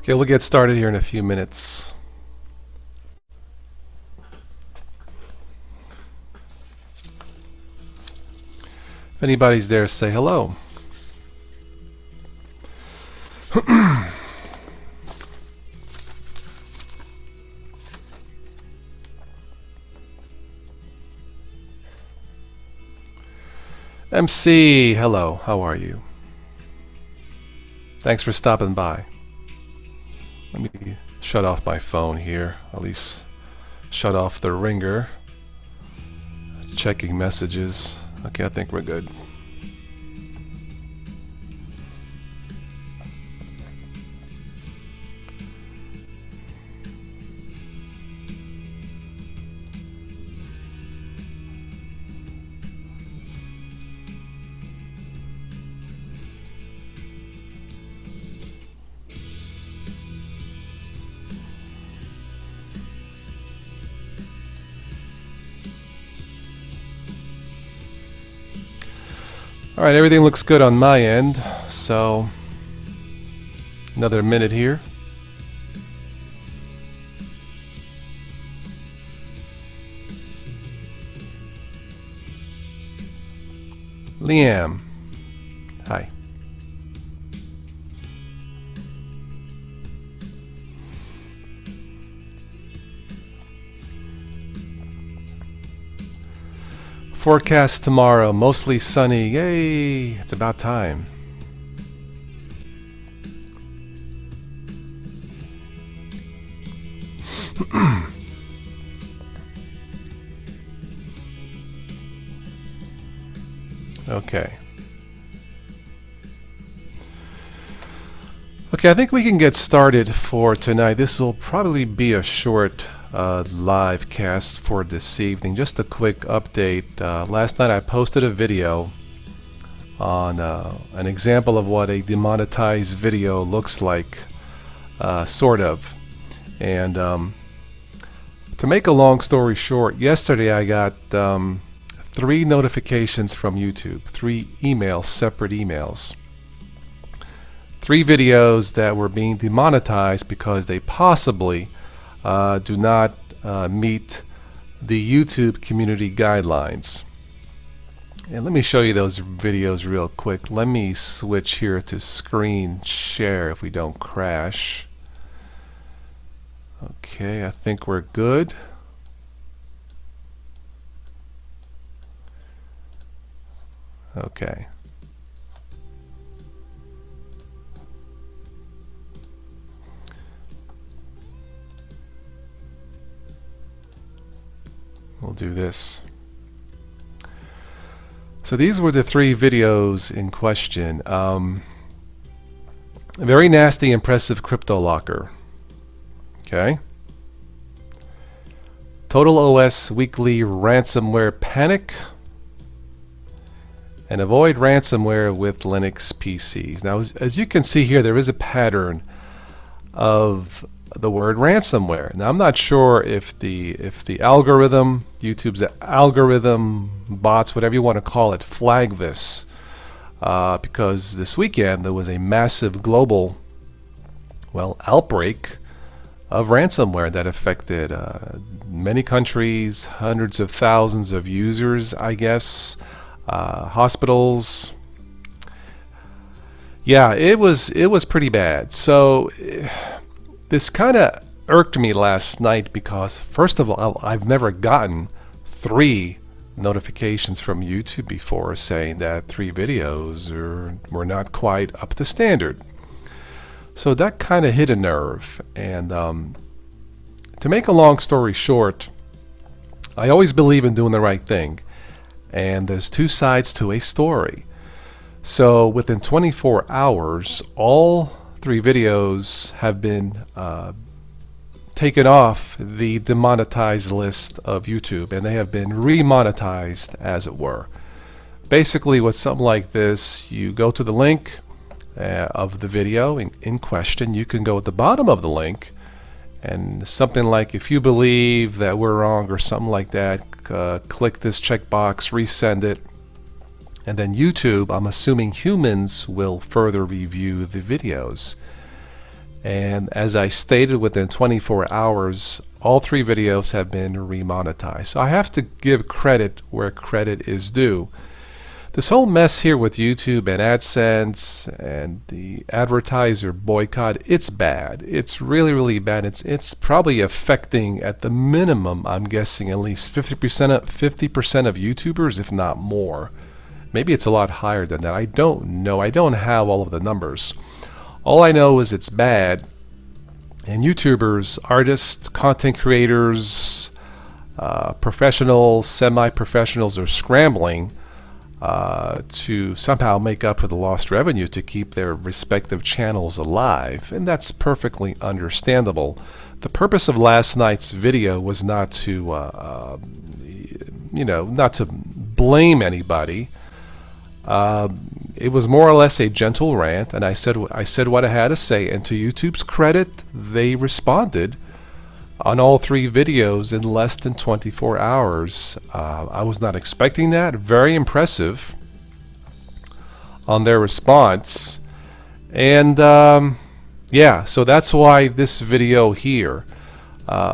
Okay, we'll get started here in a few minutes. If anybody's there, say hello. MC, hello, how are you? Thanks for stopping by. Let me shut off my phone here, at least shut off the ringer. Checking messages. Okay, I think we're good. Alright, everything looks good on my end, so another minute here. Liam, hi. Forecast tomorrow, mostly sunny. Yay! It's about time. Okay. Okay, I think we can get started for tonight. This will probably be a short live cast for this evening. Just a quick update. Last night I posted a video on an example of what a demonetized video looks like, sort of. And to make a long story short, yesterday I got 3 notifications from YouTube, 3 emails, separate emails. 3 videos that were being demonetized because they possibly do not meet the YouTube community guidelines. And let me show you those videos real quick. Let me switch here to screen share if we don't crash. Okay, I think we're good. Okay. We'll do this. So these were the 3 videos in question. A very nasty, impressive crypto locker. Okay. Total OS weekly ransomware panic. And avoid ransomware with Linux PCs. Now, as you can see here, there is a pattern of the word ransomware. Now, I'm not sure if the algorithm, YouTube's algorithm, bots, whatever you want to call it, flag this, because this weekend there was a massive global, well, outbreak of ransomware that affected many countries, hundreds of thousands of users, I guess, hospitals. Yeah, it was pretty bad. So this kind of irked me last night because, first of all, I've never gotten 3 notifications from YouTube before saying that 3 videos were not quite up to standard. So that kind of hit a nerve. And to make a long story short, I always believe in doing the right thing. And there's 2 sides to a story. So within 24 hours, all 3 videos have been taken off the demonetized list of YouTube, and they have been remonetized, as it were. Basically, with something like this, you go to the link of the video in question. You can go at the bottom of the link, and something like, if you believe that we're wrong or something like that, click this checkbox, resend it, and then YouTube, I'm assuming humans, will further review the videos. And as I stated, within 24 hours, all 3 videos have been remonetized. So I have to give credit where credit is due. This whole mess here with YouTube and AdSense and the advertiser boycott, it's bad. It's really, really bad. It's probably affecting, at the minimum, I'm guessing, at least 50% of YouTubers, if not more. Maybe it's a lot higher than that. I don't know. I don't have all of the numbers. All I know is it's bad, and YouTubers, artists, content creators, professionals, semi-professionals are scrambling to somehow make up for the lost revenue to keep their respective channels alive, and that's perfectly understandable. The purpose of last night's video was not to, not to blame anybody. It was more or less a gentle rant, and I said what I had to say, and to YouTube's credit, they responded on all 3 videos in less than 24 hours. I was not expecting that. Very impressive on their response. And yeah, so that's why this video here.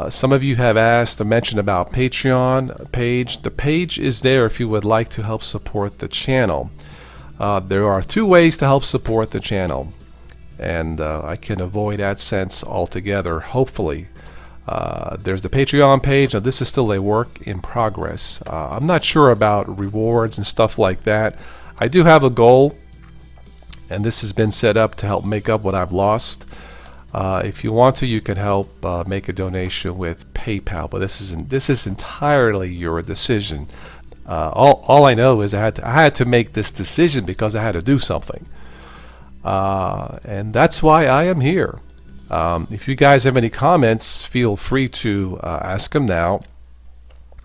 Some of you have asked or mentioned about Patreon page. The page is there if you would like to help support the channel. There are 2 ways to help support the channel, and I can avoid AdSense altogether, hopefully. There's the Patreon page. Now, this is still a work in progress. I'm not sure about rewards and stuff like that. I do have a goal, and this has been set up to help make up what I've lost. If you want to, you can help make a donation with PayPal, but this is entirely your decision. All I know is I had to make this decision because I had to do something, and that's why I am here. If you guys have any comments, feel free to ask them now.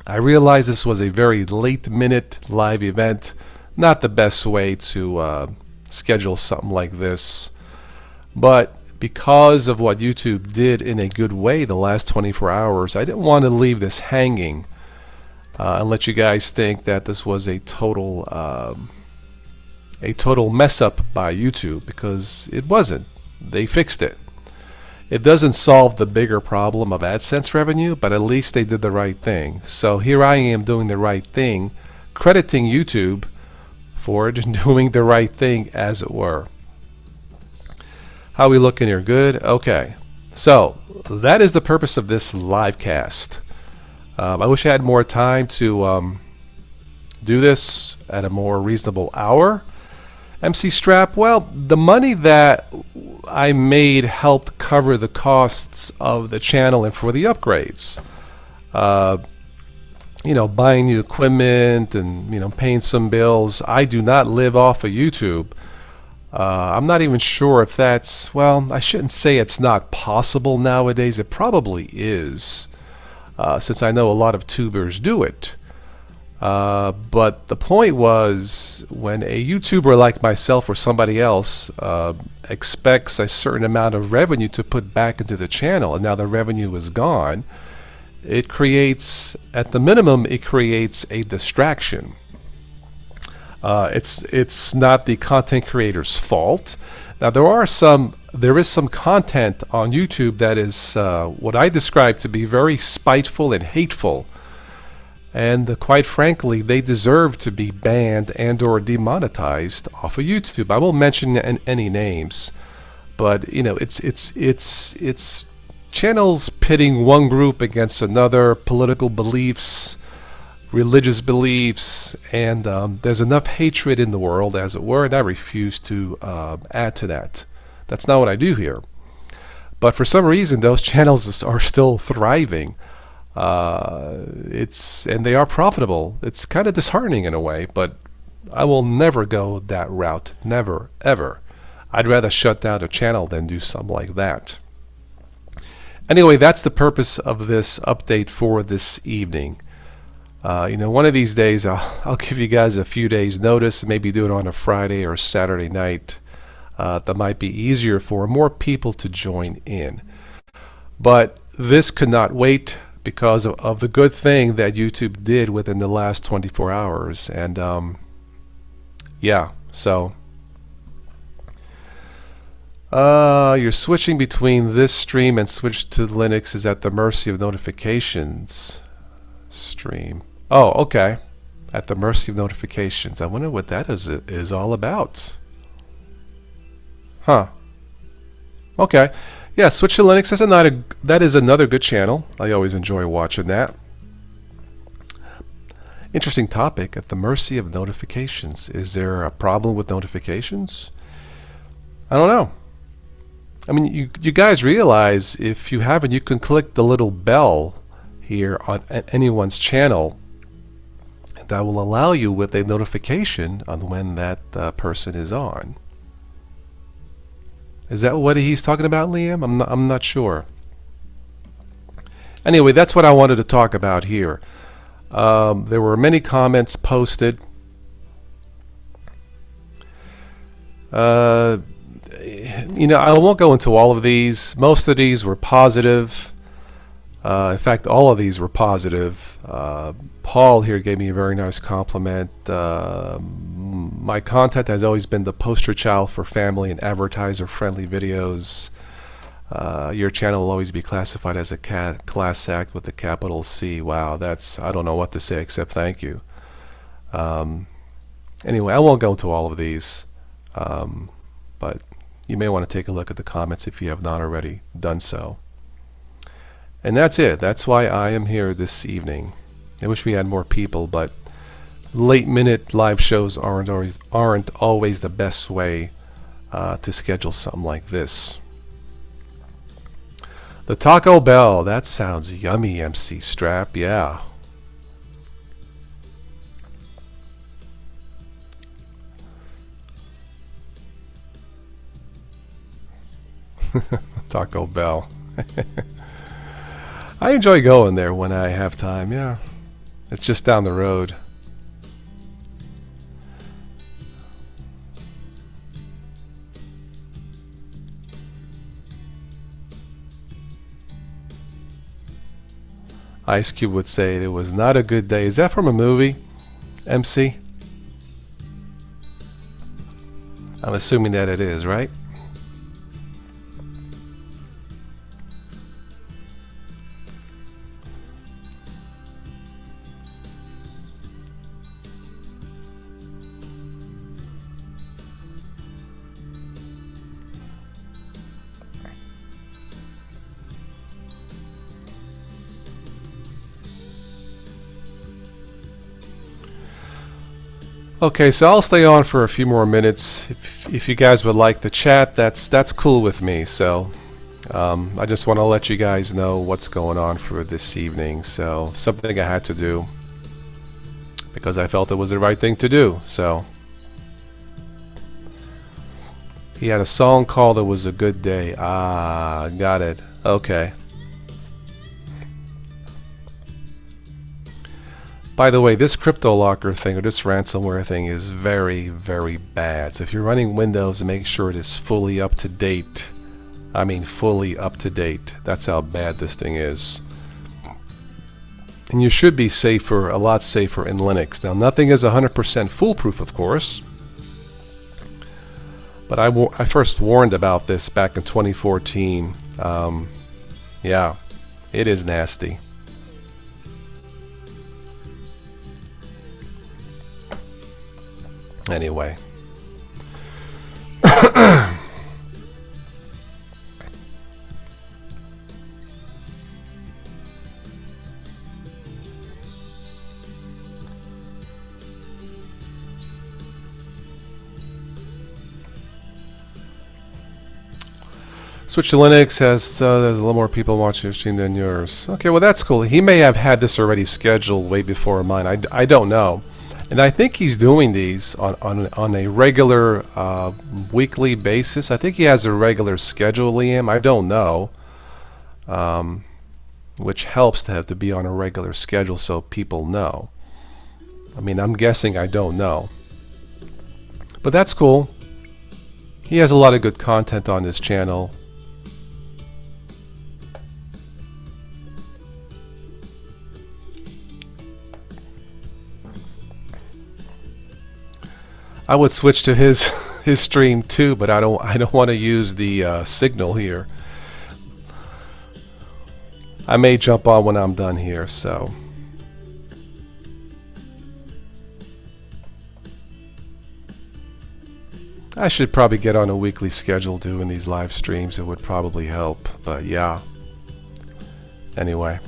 I realize this was a very late-minute live event, not the best way to schedule something like this, but because of what YouTube did in a good way the last 24 hours, I didn't want to leave this hanging and let you guys think that this was a total mess up by YouTube, because it wasn't. They fixed it. It doesn't solve the bigger problem of AdSense revenue, but at least they did the right thing. So here I am doing the right thing, crediting YouTube for doing the right thing, as it were. How are we looking here? Good? Okay. So that is the purpose of this live cast. I wish I had more time to do this at a more reasonable hour. MC Strap, well, the money that I made helped cover the costs of the channel and for the upgrades. Buying new equipment and paying some bills. I do not live off of YouTube. I'm not even sure if that's, well, I shouldn't say it's not possible nowadays. It probably is, since I know a lot of tubers do it. But the point was, when a YouTuber like myself or somebody else expects a certain amount of revenue to put back into the channel, and now the revenue is gone, it creates, at the minimum, it creates a distraction. It's not the content creator's fault. Now there is some content on YouTube that is what I describe to be very spiteful and hateful, and quite frankly, they deserve to be banned and or demonetized off of YouTube. I won't mention any names, but it's channels pitting one group against another, political beliefs, religious beliefs, and there's enough hatred in the world, as it were, and I refuse to add to that. That's not what I do here. But for some reason, those channels are still thriving. And they are profitable. It's kind of disheartening in a way, but I will never go that route. Never, ever. I'd rather shut down a channel than do something like that. Anyway, that's the purpose of this update for this evening. One of these days I'll give you guys a few days notice, maybe do it on a Friday or Saturday night. That might be easier for more people to join in. But this could not wait because of the good thing that YouTube did within the last 24 hours. And yeah, so You're switching between this stream and switch to Linux is at the mercy of notifications. Stream. Oh, okay. At the mercy of notifications. I wonder what that is all about. Huh. Okay. Yeah, switch to Linux. That is another good channel. I always enjoy watching that. Interesting topic. At the mercy of notifications. Is there a problem with notifications? I don't know. I mean, you guys realize if you haven't, you can click the little bell here on anyone's channel. That will allow you with a notification on when that person is on. Is that what he's talking about, Liam? I'm not sure. Anyway, that's what I wanted to talk about here. There were many comments posted. You know, I won't go into all of these. Most of these were positive. In fact, all of these were positive. Paul here gave me a very nice compliment. My content has always been the poster child for family and advertiser-friendly videos. Your channel will always be classified as a class act with a capital C. Wow, I don't know what to say except thank you. Anyway, I won't go into all of these, but you may want to take a look at the comments if you have not already done so. And that's it. That's why I am here this evening. I wish we had more people, but late-minute live shows aren't always the best way to schedule something like this. The Taco Bell. That sounds yummy, MC Strap. Yeah. Taco Bell. I enjoy going there when I have time, yeah. It's just down the road. Ice Cube would say it was not a good day. Is that from a movie, MC? I'm assuming that it is, right? Okay, so I'll stay on for a few more minutes. If you guys would like to chat, that's cool with me. So I just want to let you guys know what's going on for this evening. So something I had to do because I felt it was the right thing to do. So he had a song called "It Was a Good Day." Ah, got it. Okay. By the way, this crypto locker thing or this ransomware thing is very, very bad. So if you're running Windows, make sure it is fully up to date. I mean fully up to date. That's how bad this thing is. And you should be safer, a lot safer in Linux. Now, nothing is 100% foolproof, of course. But I first warned about this back in 2014. Yeah, it is nasty. Anyway. Switch to Linux has there's a little more people watching your stream than yours. Okay, well that's cool. He may have had this already scheduled way before mine. I don't know. And I think he's doing these on a regular weekly basis. I think he has a regular schedule, Liam. I don't know. Which helps to have to be on a regular schedule so people know. I mean, I'm guessing I don't know. But that's cool. He has a lot of good content on his channel. I would switch to his his stream too, but I don't want to use the signal here. I may jump on when I'm done here, so. I should probably get on a weekly schedule doing these live streams. It would probably help, but yeah. Anyway.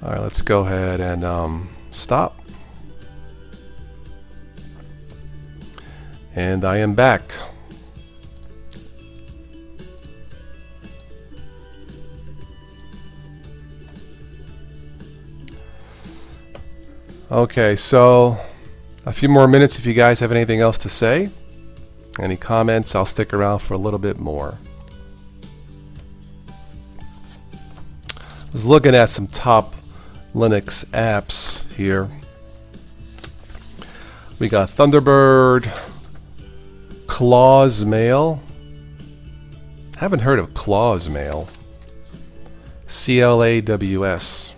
Alright, let's go ahead and stop. And I am back. Okay, so a few more minutes if you guys have anything else to say. Any comments? I'll stick around for a little bit more. I was looking at some top Linux apps here. We got Thunderbird, Claws Mail. Haven't heard of Claws Mail. CLAWS.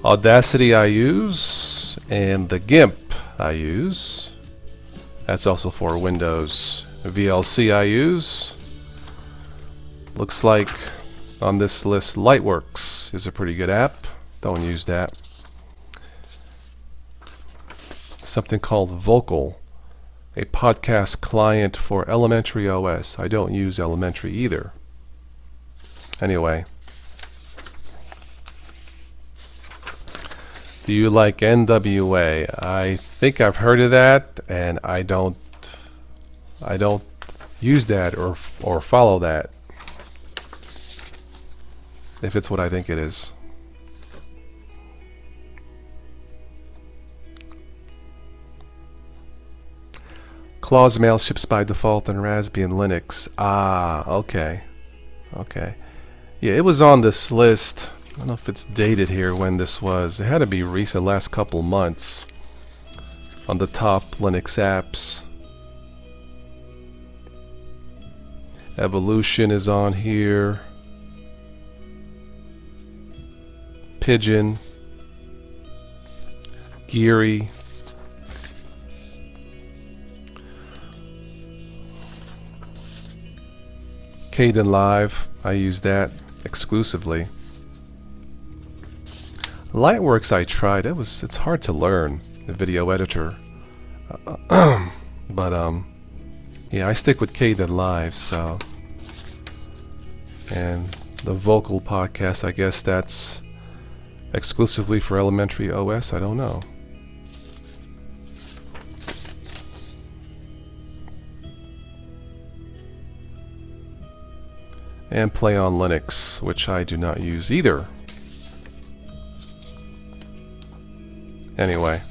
Audacity I use, and the GIMP I use. That's also for Windows. VLC I use. Looks like on this list Lightworks is a pretty good app. Don't use that. Something called Vocal, a podcast client for Elementary OS. I don't use Elementary either. Anyway. Do you like NWA? I think I've heard of that, and I don't use that or follow that, if it's what I think it is. Claws Mail ships by default on Raspberry and Linux. Ah, okay. Okay. Yeah, it was on this list. I don't know if it's dated here when this was. It had to be recent, last couple months, on the top Linux apps. Evolution is on here. Pigeon. Geary. Kden Live. I use that exclusively. Lightworks I tried. It's hard to learn, the video editor. But yeah, I stick with Kden Live, so. And the Vocal podcast, I guess that's exclusively for Elementary OS. I don't know. And Play on Linux, which I do not use either. Anyway.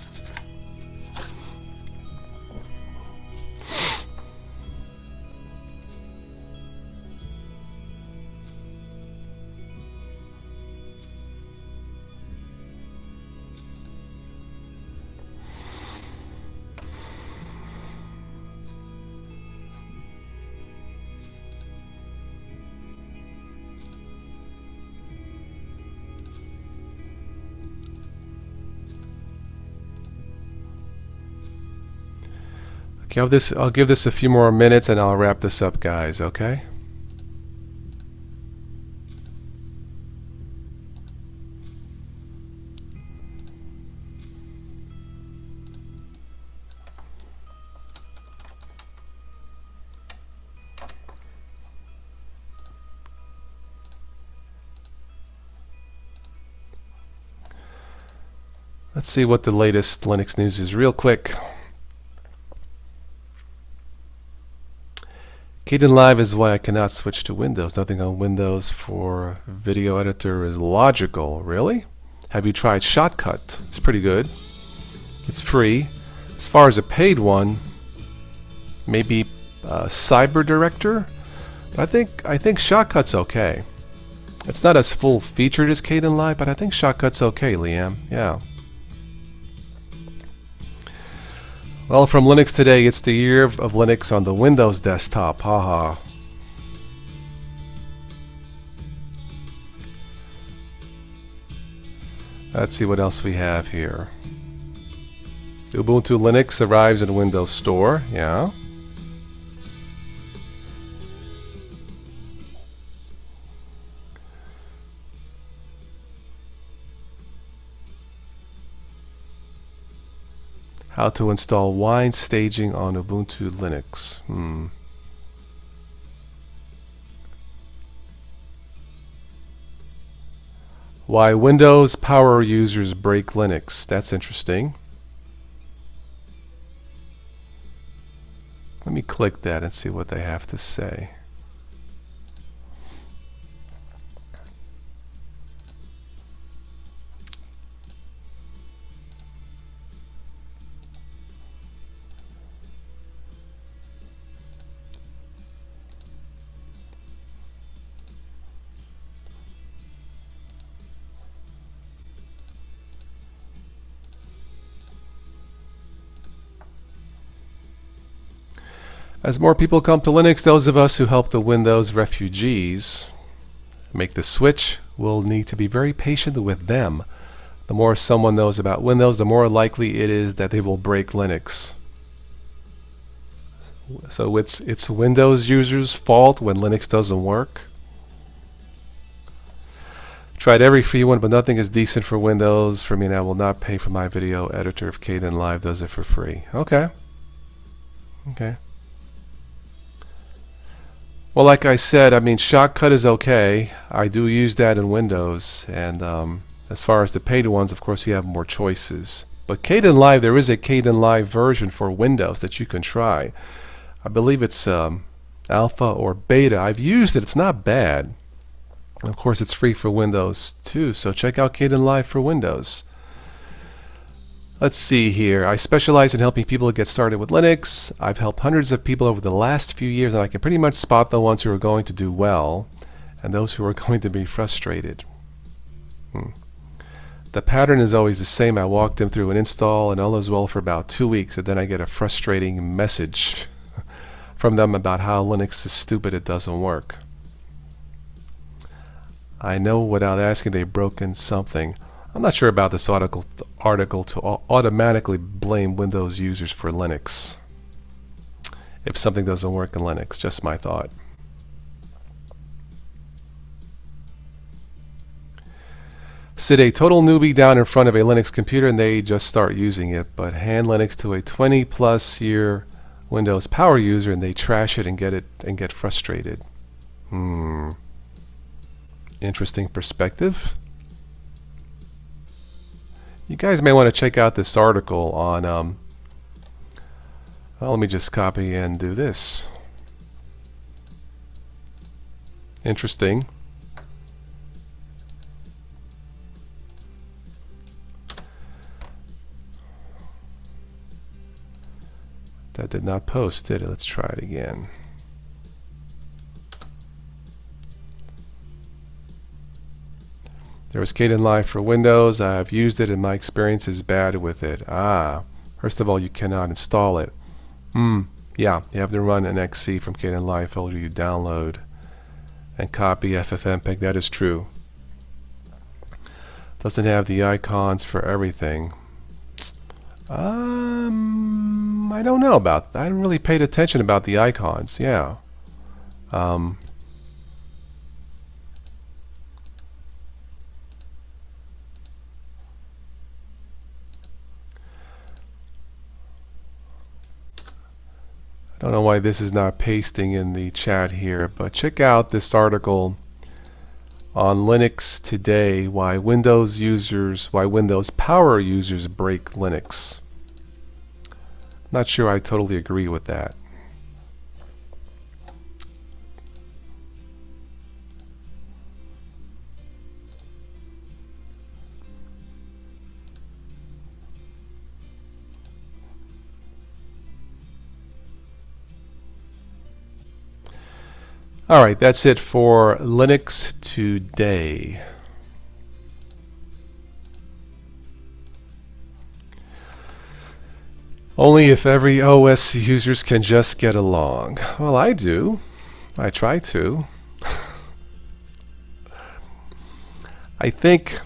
Okay, I'll give this a few more minutes and I'll wrap this up, guys, okay? Let's see what the latest Linux news is real quick. Kden Live is why I cannot switch to Windows. Nothing on Windows for video editor is logical. Really? Have you tried Shotcut? It's pretty good. It's free. As far as a paid one, maybe Cyber Director. But I think Shotcut's okay. It's not as full featured as Kden Live, but I think Shotcut's okay, Liam. Yeah. Well, from Linux Today, it's the year of Linux on the Windows desktop. Haha. Let's see what else we have here. Ubuntu Linux arrives in Windows Store. Yeah. How to install wine staging on Ubuntu Linux. Why Windows power users break Linux. That's interesting. Let me click that and see what they have to say. As more people come to Linux, those of us who help the Windows refugees make the switch will need to be very patient with them. The more someone knows about Windows, the more likely it is that they will break Linux. So it's Windows users' fault when Linux doesn't work. Tried every free one, but nothing is decent for Windows for me, and I will not pay for my video editor if Kdenlive does it for free. Okay. Okay. Well, like I said, I mean, Shotcut is okay. I do use that in Windows, and as far as the paid ones, of course, you have more choices. But Kdenlive, there is a Kdenlive version for Windows that you can try. I believe it's alpha or beta. I've used it. It's not bad. Of course, it's free for Windows too, so check out Kdenlive for Windows. Let's see here. I specialize in helping people get started with Linux. I've helped hundreds of people over the last few years, and I can pretty much spot the ones who are going to do well and those who are going to be frustrated. The pattern is always the same. I walk them through an install and all is well for about 2 weeks, and then I get a frustrating message from them about how Linux is stupid, it doesn't work. I know without asking they've broken something. I'm not sure about this article to automatically blame Windows users for Linux if something doesn't work in Linux. Just my thought. Sit a total newbie down in front of a Linux computer and they just start using it, but hand Linux to a 20+ year Windows power user and they trash it and get frustrated. Interesting perspective. You guys may want to check out this article on, well, let me just copy and do this. Interesting. That did not post, did it? Let's try it again. There was Kdenlive for Windows. I've used it and my experience is bad with it. First of all, you cannot install it. Yeah, you have to run an XC from Kdenlive folder you download and copy FFmpeg. That is true. Doesn't have the icons for everything. I don't know about that. I haven't really paid attention about the icons. Yeah. I don't know why this is not pasting in the chat here, but check out this article on Linux Today, why Windows power users break Linux. Not sure I totally agree with that. All right, that's it for Linux Today. Only if every OS users can just get along. Well, I do. I try to. I think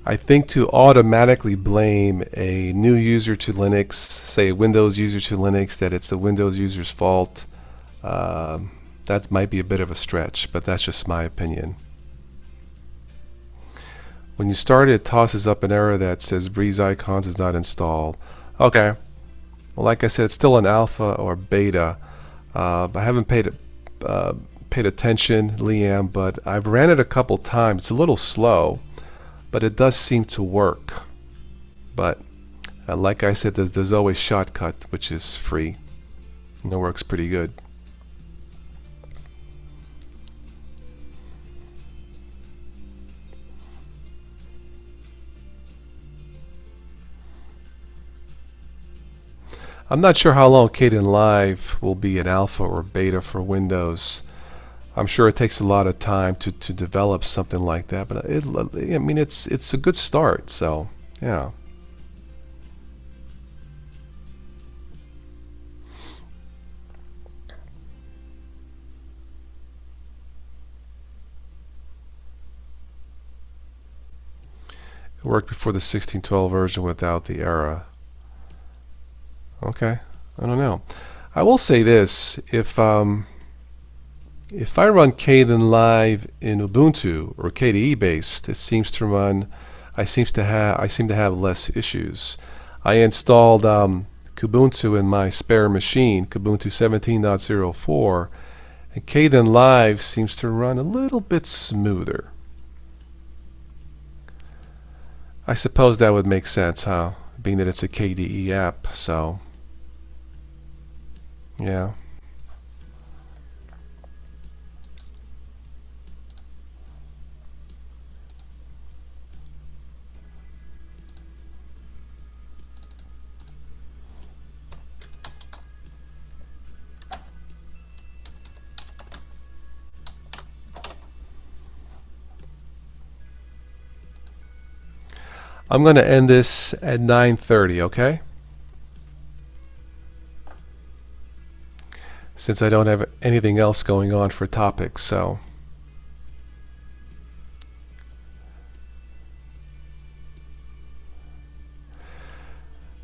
I think to automatically blame a new user to Linux, say a Windows user to Linux, that it's the Windows user's fault, that might be a bit of a stretch, but that's just my opinion. When you start, it tosses up an error that says Breeze Icons is not installed. Okay. Well, like I said, it's still an alpha or beta. I haven't paid attention, Liam, but I've ran it a couple times. It's a little slow, but it does seem to work. But like I said, there's always Shotcut, which is free, and it works pretty good. I'm not sure how long Kdenlive will be an alpha or beta for Windows. I'm sure it takes a lot of time to develop something like that, but I mean it's a good start. So yeah. It worked before the 16.12 version without the error. Okay, I don't know. I will say this: if I run Kdenlive in Ubuntu or KDE based, it seems to run. I seem to have less issues. I installed Kubuntu in my spare machine, Kubuntu 17.04, and Kdenlive seems to run a little bit smoother. I suppose that would make sense, huh? Being that it's a KDE app, so yeah. I'm going to end this at 9:30, okay? Since I don't have anything else going on for topics, so.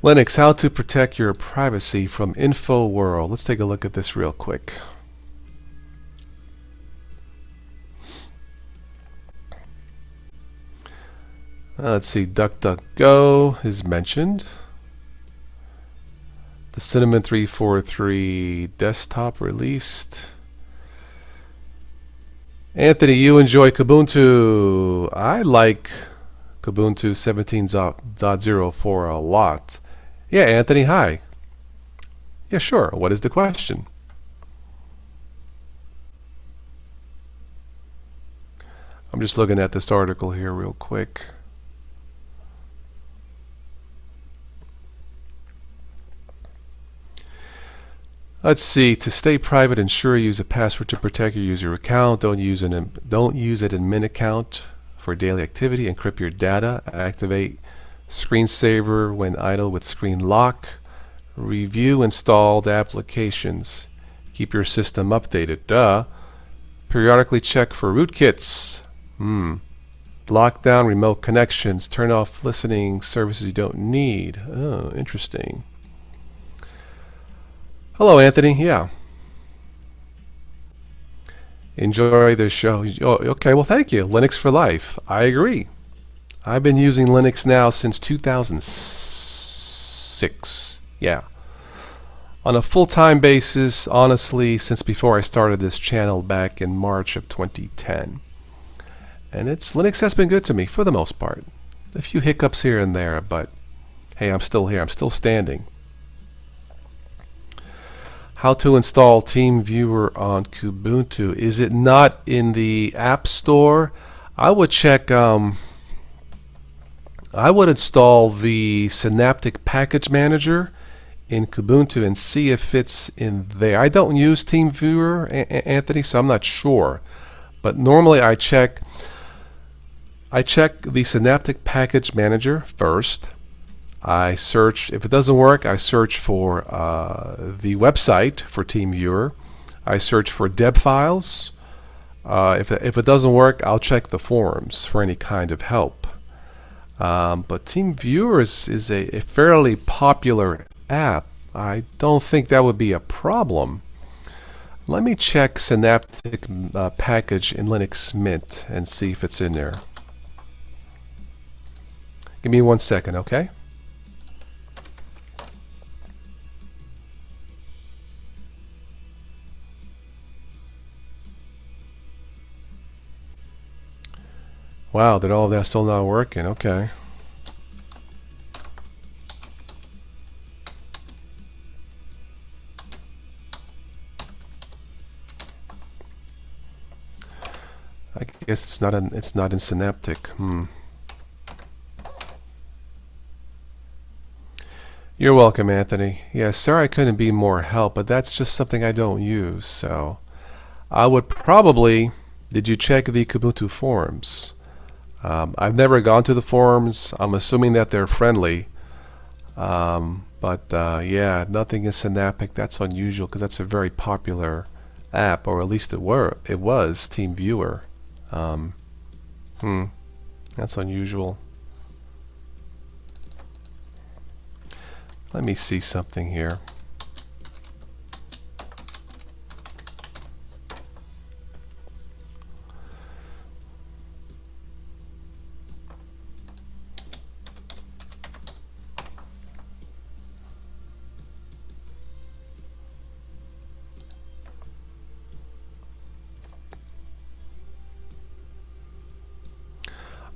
Linux, how to protect your privacy from InfoWorld. Let's take a look at this real quick. Let's see, DuckDuckGo is mentioned. The Cinnamon 343 desktop released. Anthony, you enjoy Kubuntu. I like Kubuntu 17.04 a lot. Yeah, Anthony, hi. Yeah, sure. What is the question? I'm just looking at this article here real quick. Let's see. To stay private, ensure you use a password to protect your user account. Don't use it in Min account for daily activity. Encrypt your data. Activate screensaver when idle with screen lock. Review installed applications. Keep your system updated. Duh. Periodically check for rootkits. Lock down remote connections. Turn off listening services you don't need. Oh, interesting. Hello, Anthony. Yeah. Enjoy the show. Oh, okay, well, thank you. Linux for life. I agree. I've been using Linux now since 2006. Yeah. On a full-time basis, honestly, since before I started this channel back in March of 2010. And Linux has been good to me for the most part. A few hiccups here and there, but hey, I'm still here. I'm still standing. How to install TeamViewer on Kubuntu. Is it not in the App Store? I would check. I would install the Synaptic Package Manager in Kubuntu and see if it's in there. I don't use TeamViewer, Anthony, so I'm not sure. But normally I check the Synaptic Package Manager first. I search, if it doesn't work, I search for the website for TeamViewer. I search for deb files. If it doesn't work, I'll check the forums for any kind of help. But TeamViewer is a fairly popular app. I don't think that would be a problem. Let me check Synaptic package in Linux Mint and see if it's in there. Give me 1 second, okay? Wow, did all of that still not working? Okay. I guess it's not in Synaptic. You're welcome, Anthony. Yeah, sorry I couldn't be more help, but that's just something I don't use. So I would probably. Did you check the Kubuntu forums? I've never gone to the forums. I'm assuming that they're friendly. Yeah, nothing is Synaptic. That's unusual because that's a very popular app, or at least it was TeamViewer. That's unusual. Let me see something here.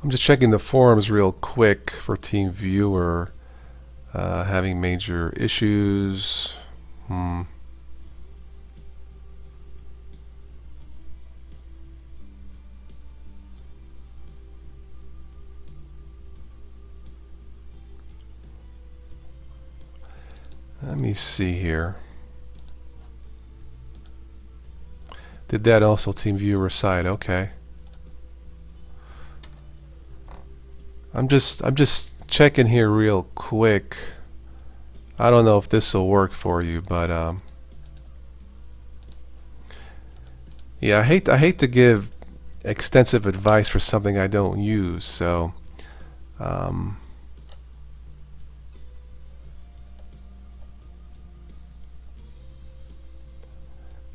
I'm just checking the forums real quick for TeamViewer having major issues. Let me see here. Did that also TeamViewer side? Okay. I'm just checking here real quick. I don't know if this will work for you, but yeah, I hate to give extensive advice for something I don't use. So and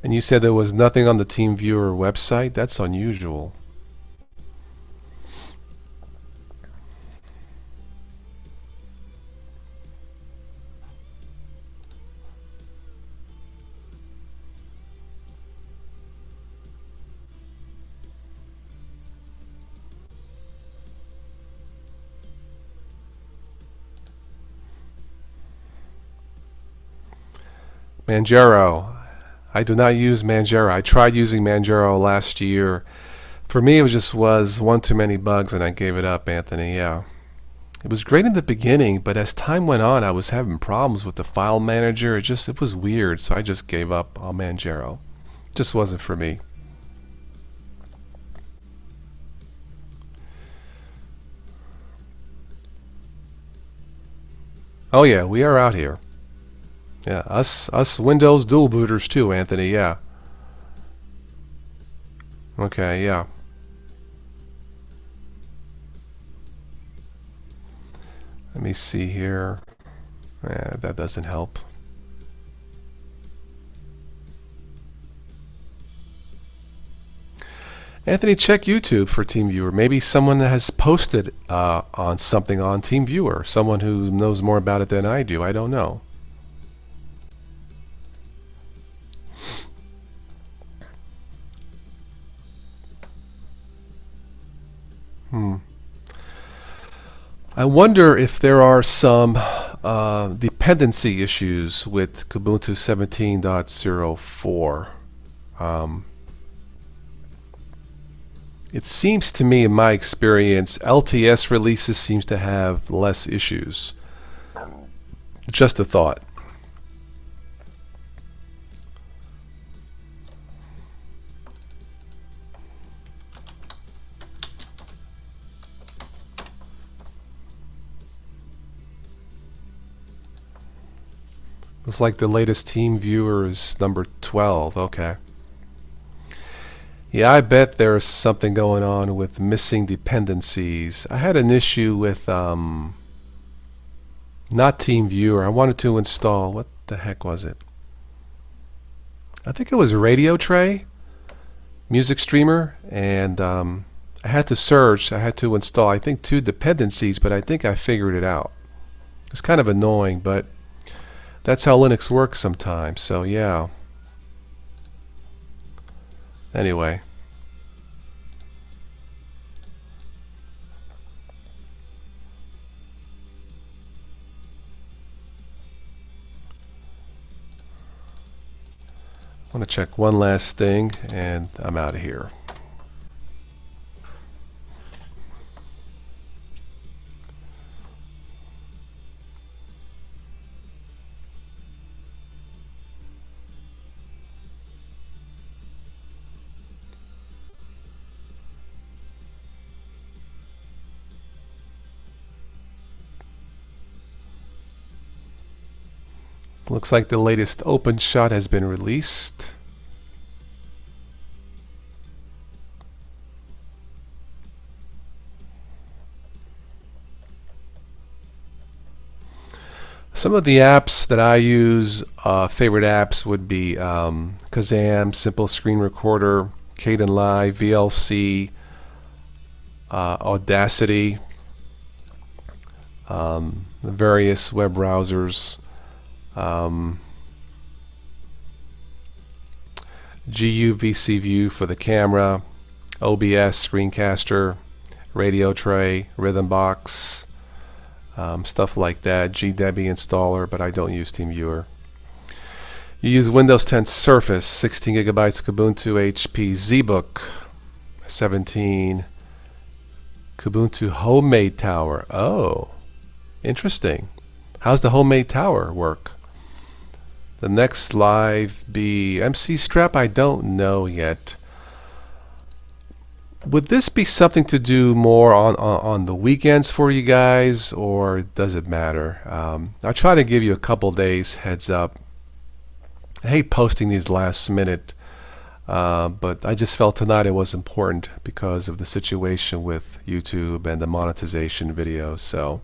you said there was nothing on the TeamViewer website? That's unusual. Manjaro. I do not use Manjaro. I tried using Manjaro last year. For me, it was one too many bugs, and I gave it up, Anthony. Yeah. It was great in the beginning, but as time went on, I was having problems with the file manager. It was weird, so I just gave up on Manjaro. It just wasn't for me. Oh yeah, we are out here. Yeah, us Windows dual booters too, Anthony. Yeah. Okay, yeah. Let me see here. That doesn't help. Anthony, check YouTube for TeamViewer. Maybe someone has posted on something on TeamViewer. Someone who knows more about it than I do. I don't know. I wonder if there are some dependency issues with Kubuntu 17.04. It seems to me, in my experience, LTS releases seems to have less issues. Just a thought. Looks like the latest TeamViewer is number 12. Okay. Yeah, I bet there's something going on with missing dependencies. I had an issue with not TeamViewer. I wanted to install, what the heck was it? I think it was Radio Tray, music streamer, and I had to search. I had to install, I think, 2 dependencies, but I think I figured it out. It's kind of annoying, but that's how Linux works sometimes. So yeah. Anyway. I want to check one last thing, and I'm out of here. Looks like the latest OpenShot has been released. Some of the apps that I use, favorite apps would be Kazam, Simple Screen Recorder, Kdenlive, VLC, Audacity, the various web browsers, GU VCView for the camera, OBS, Screencaster, Radio Tray, Rhythmbox, stuff like that, GDebi installer, but I don't use TeamViewer. You use Windows 10 Surface, 16 gigabytes Kubuntu HP ZBook, 17 Kubuntu Homemade Tower. Oh, interesting. How's the Homemade Tower work? The next live be MC Strap. I don't know yet. Would this be something to do more on the weekends for you guys, or does it matter? I'll try to give you a couple days heads up. I hate posting these last minute, but I just felt tonight it was important because of the situation with YouTube and the monetization videos. So,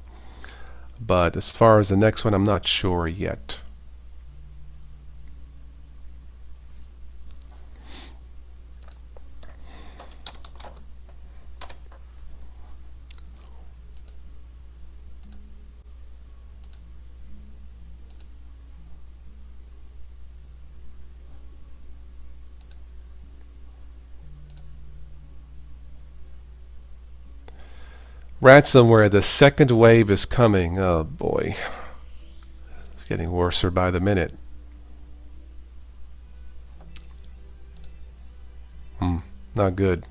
but as far as the next one, I'm not sure yet. Ransomware, the second wave is coming. Oh boy. It's getting worse by the minute. Not good.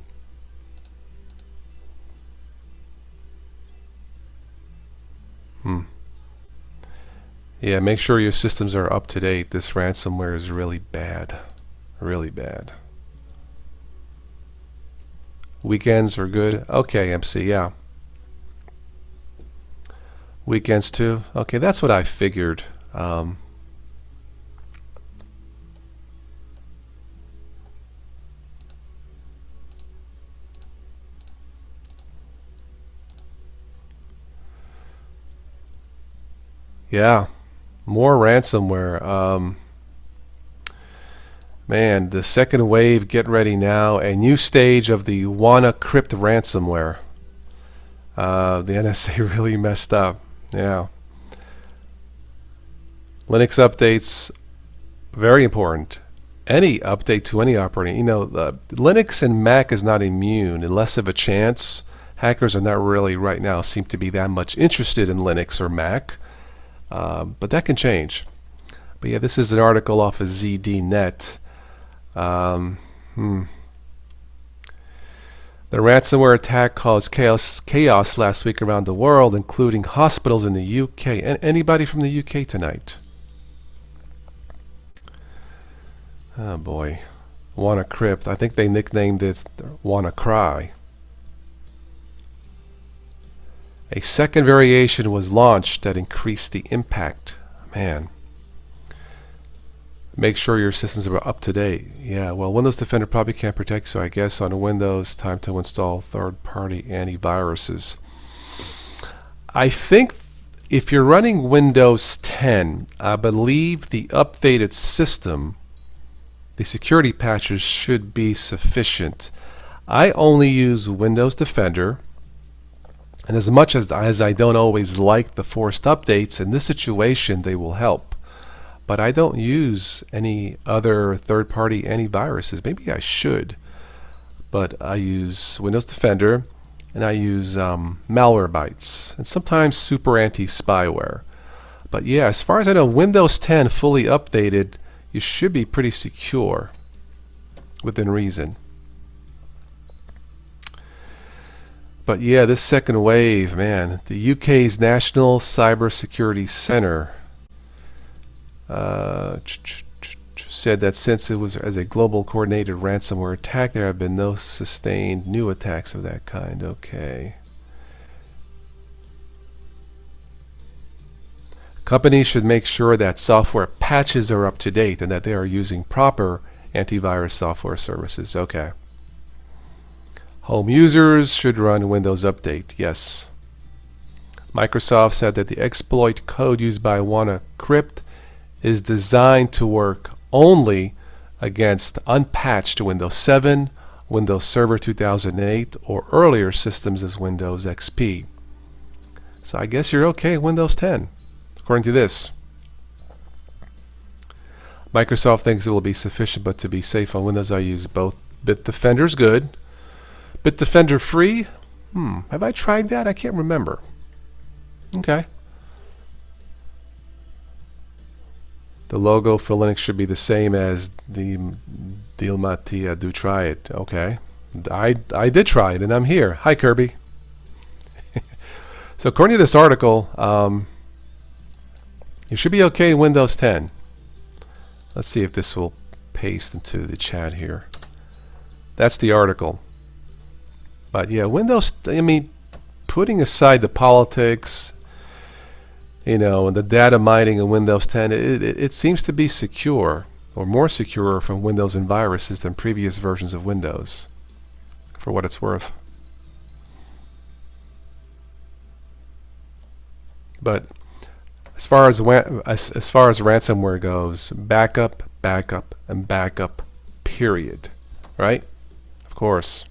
Yeah, make sure your systems are up to date. This ransomware is really bad. Really bad. Weekends are good. Okay, MC, yeah. Weekends too? Okay, that's what I figured. Yeah, more ransomware. Man, the second wave, get ready now. A new stage of the WannaCrypt ransomware. The NSA really messed up. Yeah. Linux updates, very important. Any update to any operating, Linux and Mac is not immune. Unless of a chance, hackers are not really right now seem to be that much interested in Linux or Mac. But that can change. But yeah, this is an article off of ZDNet. The ransomware attack caused chaos last week around the world, including hospitals in the UK. And anybody from the UK tonight? Oh boy. WannaCrypt. I think they nicknamed it WannaCry. A second variation was launched that increased the impact. Man. Make sure your systems are up to date. Yeah, well, Windows Defender probably can't protect, so I guess on Windows, time to install third-party antiviruses. I think if you're running Windows 10, I believe the updated system, the security patches should be sufficient. I only use Windows Defender, and as much as I don't always like the forced updates, in this situation they will help. But I don't use any other third-party antiviruses. Maybe I should. But I use Windows Defender, and I use Malwarebytes, and sometimes Super Anti-Spyware. But yeah, as far as I know, Windows 10 fully updated, you should be pretty secure within reason. But yeah, this second wave, man, the UK's National Cybersecurity Centre said that since it was as a global coordinated ransomware attack, there have been no sustained new attacks of that kind. Okay. Companies should make sure that software patches are up to date and that they are using proper antivirus software services. Okay. Home users should run Windows Update. Yes. Microsoft said that the exploit code used by WannaCrypt is designed to work only against unpatched Windows 7, Windows Server 2008, or earlier systems as Windows XP. So I guess you're okay Windows 10, according to this. Microsoft thinks it will be sufficient, but to be safe on Windows, I use both. Bitdefender's good. Bitdefender free? Have I tried that? I can't remember. Okay. The logo for Linux should be the same as the Dilmatia. Do try it. Okay. I did try it, and I'm here. Hi, Kirby. So according to this article, you should be okay in Windows 10. Let's see if this will paste into the chat here. That's the article. But yeah, Windows, I mean, putting aside the politics, you know, and the data mining in Windows 10, it seems to be secure, or more secure from Windows and viruses than previous versions of Windows, for what it's worth. But as far as ransomware goes, backup, backup, and backup, period. Right? Of course.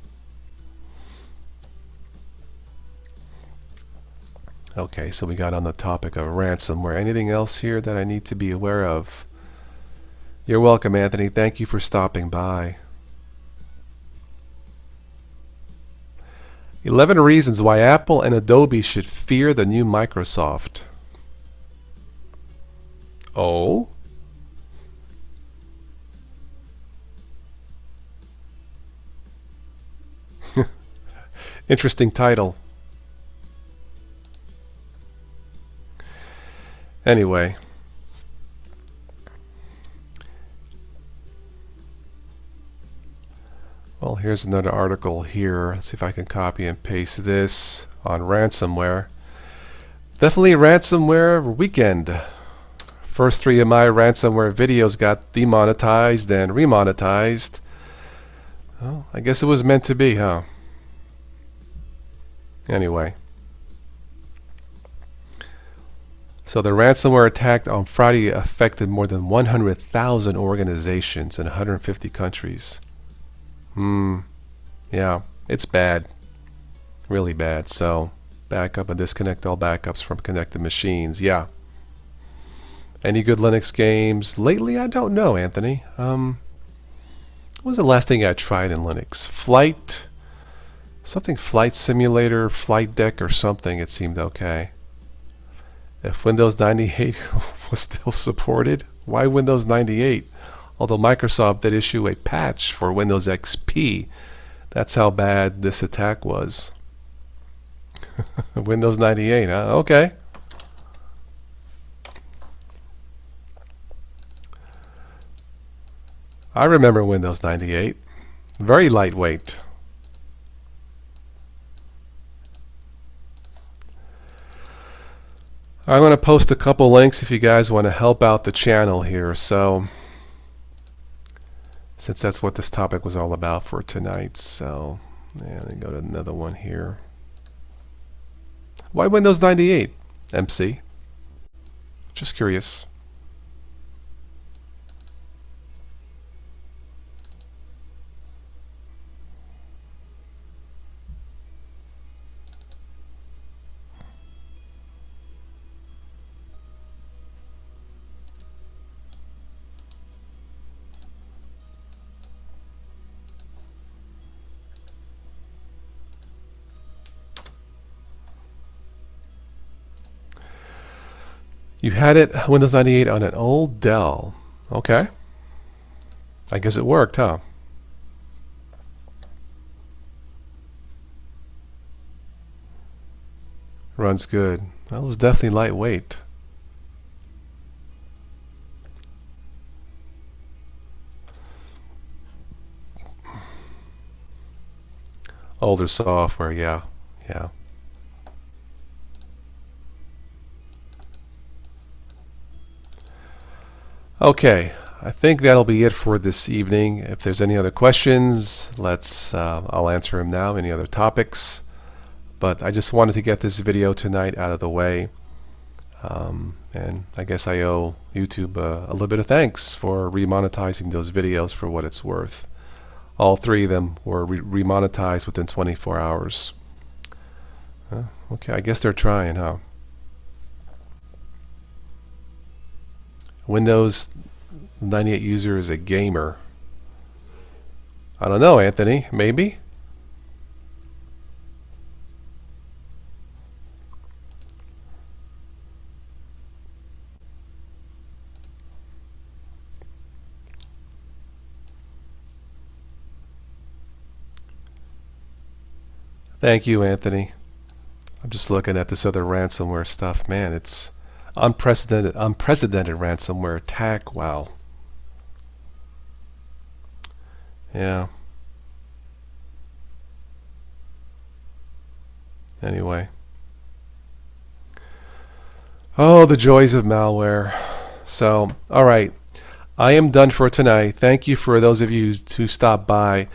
Okay, so we got on the topic of ransomware. Anything else here that I need to be aware of? You're welcome, Anthony. Thank you for stopping by. 11 reasons why Apple and Adobe should fear the new Microsoft. Oh? Interesting title. Anyway. Well, here's another article here. Let's see if I can copy and paste this on ransomware. Definitely ransomware weekend. First 3 of my ransomware videos got demonetized and remonetized. Well, I guess it was meant to be, huh? Anyway. So the ransomware attack on Friday affected more than 100,000 organizations in 150 countries. Yeah, it's bad. Really bad. So backup and disconnect all backups from connected machines. Yeah. Any good Linux games? Lately, I don't know, Anthony. What was the last thing I tried in Linux? Flight? Something Flight Simulator, Flight Deck or something. It seemed okay. If Windows 98 was still supported, why Windows 98? Although Microsoft did issue a patch for Windows XP. That's how bad this attack was. Windows 98, huh? Okay. I remember Windows 98. Very lightweight. I'm going to post a couple links if you guys want to help out the channel here. So since that's what this topic was all about for tonight. So yeah, let me go to another one here. Why Windows 98, MC? Just curious. You had it, Windows 98, on an old Dell. Okay. I guess it worked, huh? Runs good. Well, it was definitely lightweight. Older software, yeah. Yeah. Okay, I think that'll be it for this evening. If there's any other questions, I'll answer them now. Any other topics? But I just wanted to get this video tonight out of the way. And I guess I owe YouTube a little bit of thanks for remonetizing those videos for what it's worth. All three of them were remonetized within 24 hours. Okay, I guess they're trying, huh? Windows 98 user is a gamer. I don't know, Anthony. Maybe? Thank you, Anthony. I'm just looking at this other ransomware stuff. Man, it's unprecedented ransomware attack. Wow. Yeah. Anyway. Oh, the joys of malware. So, all right. I am done for tonight. Thank you for those of you who stopped by.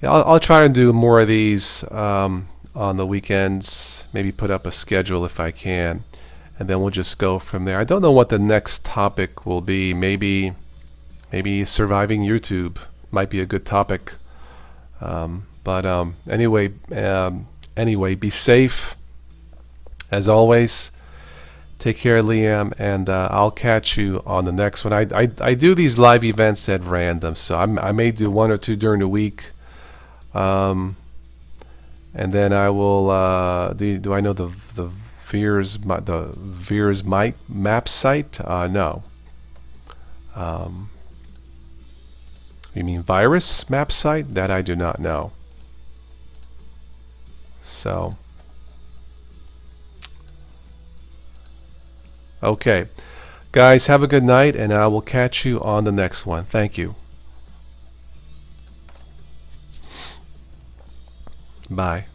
I'll try to do more of these on the weekends. Maybe put up a schedule if I can. And then we'll just go from there. I don't know what the next topic will be. Maybe surviving YouTube might be a good topic. Anyway, be safe as always. Take care, Liam, and I'll catch you on the next one. I do these live events at random, so I may do one or two during the week. And then I will. Do I know the Veers map site? No. You mean virus map site? That I do not know. So, okay. Guys, have a good night, and I will catch you on the next one. Thank you. Bye.